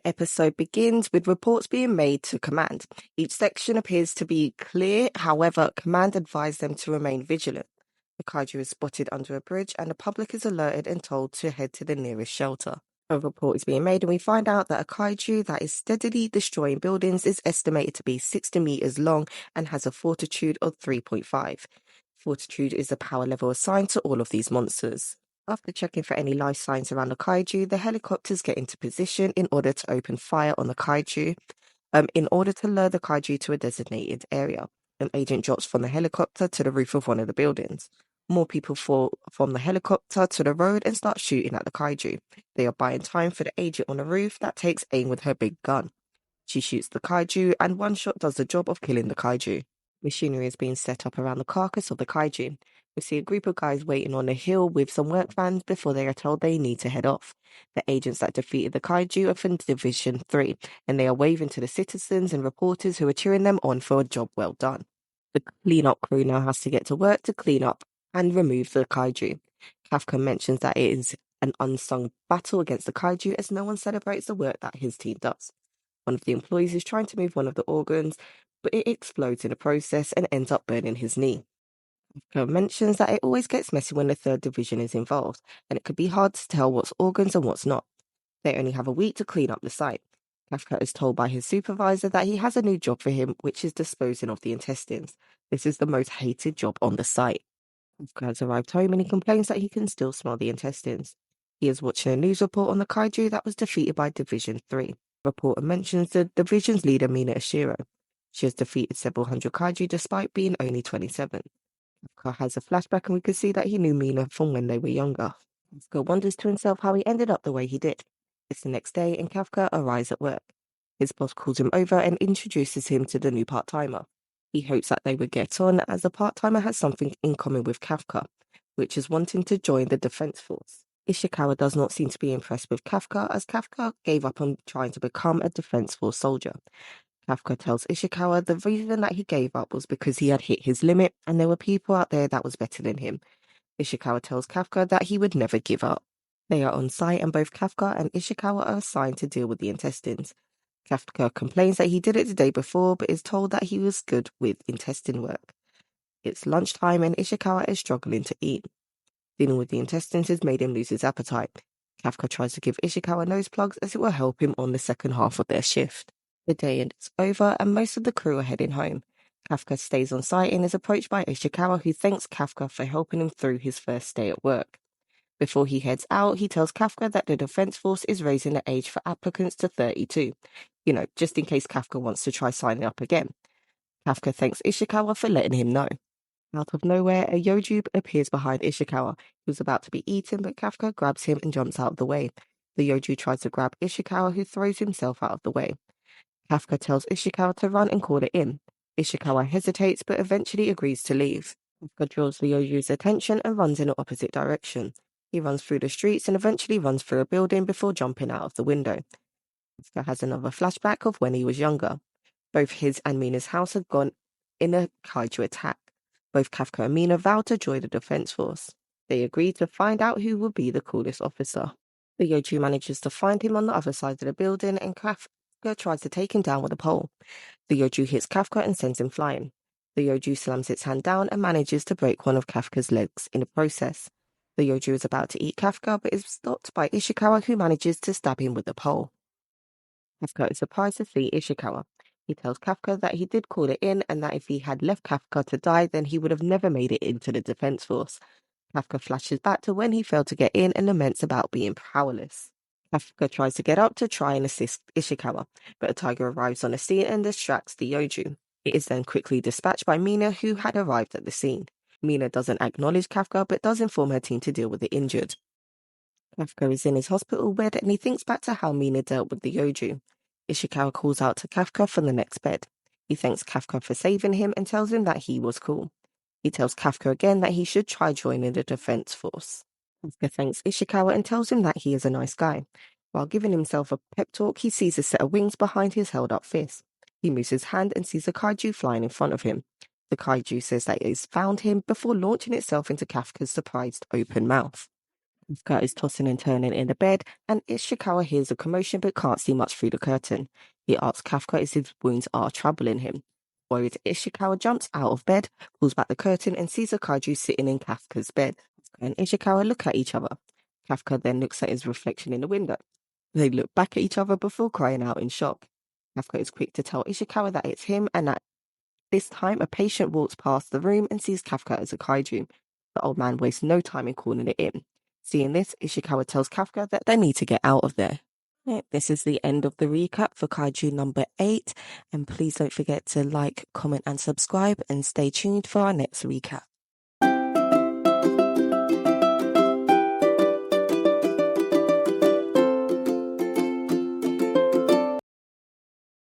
episode begins with reports being made to Command. Each section appears to be clear, however, Command advised them to remain vigilant. The kaiju is spotted under a bridge and the public is alerted and told to head to the nearest shelter. A report is being made and we find out that a kaiju that is steadily destroying buildings is estimated to be 60 meters long and has a fortitude of 3.5. Fortitude is the power level assigned to all of these monsters. After checking for any life signs around the kaiju, the helicopters get into position in order to open fire on the kaiju, in order to lure the kaiju to a designated area. An agent drops from the helicopter to the roof of one of the buildings. More people fall from the helicopter to the road and start shooting at the kaiju. They are buying time for the agent on the roof that takes aim with her big gun. She shoots the kaiju and one shot does the job of killing the kaiju. Machinery is being set up around the carcass of the kaiju. We see a group of guys waiting on a hill with some work vans before they are told they need to head off. The agents that defeated the kaiju are from Division 3, and they are waving to the citizens and reporters who are cheering them on for a job well done. The cleanup crew now has to get to work to clean up and remove the kaiju. Kafka mentions that it is an unsung battle against the kaiju as no one celebrates the work that his team does. One of the employees is trying to move one of the organs, but it explodes in the process and ends up burning his knee. Kafka mentions that it always gets messy when the 3rd Division is involved, and it could be hard to tell what's organs and what's not. They only have a week to clean up the site. Kafka is told by his supervisor that he has a new job for him, which is disposing of the intestines. This is the most hated job on the site. Kafka has arrived home and he complains that he can still smell the intestines. He is watching a news report on the kaiju that was defeated by Division 3. The reporter mentions the division's leader, Mina Ishiro. She has defeated several hundred kaiju despite being only 27. Kafka has a flashback and we can see that he knew Mina from when they were younger. Kafka wonders to himself how he ended up the way he did. It's the next day and Kafka arrives at work. His boss calls him over and introduces him to the new part-timer. He hopes that they would get on as the part-timer has something in common with Kafka, which is wanting to join the defense force. Ichikawa does not seem to be impressed with Kafka as Kafka gave up on trying to become a defense force soldier. Kafka tells Ichikawa the reason that he gave up was because he had hit his limit and there were people out there that was better than him. Ishikawa tells Kafka that he would never give up. They are on site and both Kafka and Ishikawa are assigned to deal with the intestines. Kafka complains that he did it the day before but is told that he was good with intestine work. It's lunchtime and Ishikawa is struggling to eat. Dealing with the intestines has made him lose his appetite. Kafka tries to give Ishikawa nose plugs as it will help him on the second half of their shift. The day is over and most of the crew are heading home. Kafka stays on site and is approached by Ishikawa who thanks Kafka for helping him through his first day at work. Before he heads out, he tells Kafka that the Defense Force is raising the age for applicants to 32. Just in case Kafka wants to try signing up again. Kafka thanks Ishikawa for letting him know. Out of nowhere, a Yoju appears behind Ishikawa, who's about to be eaten, but Kafka grabs him and jumps out of the way. The Yoju tries to grab Ishikawa, who throws himself out of the way. Kafka tells Ishikawa to run and call it in. Ishikawa hesitates, but eventually agrees to leave. Kafka draws the Yoju's attention and runs in the opposite direction. He runs through the streets and eventually runs through a building before jumping out of the window. Kafka has another flashback of when he was younger. Both his and Mina's house had gone in a kaiju attack. Both Kafka and Mina vow to join the defense force. They agree to find out who will be the coolest officer. The Yoju manages to find him on the other side of the building and Kafka tries to take him down with a pole. The Yoju hits Kafka and sends him flying. The Yoju slams its hand down and manages to break one of Kafka's legs in the process. The Yoju is about to eat Kafka but is stopped by Ishikawa who manages to stab him with the pole. Kafka is surprised to see Ishikawa. He tells Kafka that he did call it in and that if he had left Kafka to die then he would have never made it into the defense force. Kafka flashes back to when he failed to get in and laments about being powerless. Kafka tries to get up to try and assist Ishikawa, but a tiger arrives on the scene and distracts the Yoju. It is then quickly dispatched by Mina who had arrived at the scene. Mina doesn't acknowledge Kafka but does inform her team to deal with the injured. Kafka is in his hospital bed and he thinks back to how Mina dealt with the Yoju. Ishikawa calls out to Kafka from the next bed. He thanks Kafka for saving him and tells him that he was cool. He tells Kafka again that he should try joining the defense force. Kafka thanks Ishikawa and tells him that he is a nice guy. While giving himself a pep talk, he sees a set of wings behind his held up fist. He moves his hand and sees a kaiju flying in front of him. The kaiju says that it has found him before launching itself into Kafka's surprised open mouth. Kafka is tossing and turning in the bed, and Ishikawa hears a commotion but can't see much through the curtain. He asks Kafka if his wounds are troubling him. Worried, Ishikawa jumps out of bed, pulls back the curtain, and sees a kaiju sitting in Kafka's bed. Kafka and Ishikawa look at each other. Kafka then looks at his reflection in the window. They look back at each other before crying out in shock. Kafka is quick to tell Ishikawa that it's him, and at this time a patient walks past the room and sees Kafka as a kaiju. The old man wastes no time in calling it in. Seeing this, Ishikawa tells Kafka that they need to get out of there. Right, this is the end of the recap for Kaiju number 8, and please don't forget to like, comment and subscribe, and stay tuned for our next recap.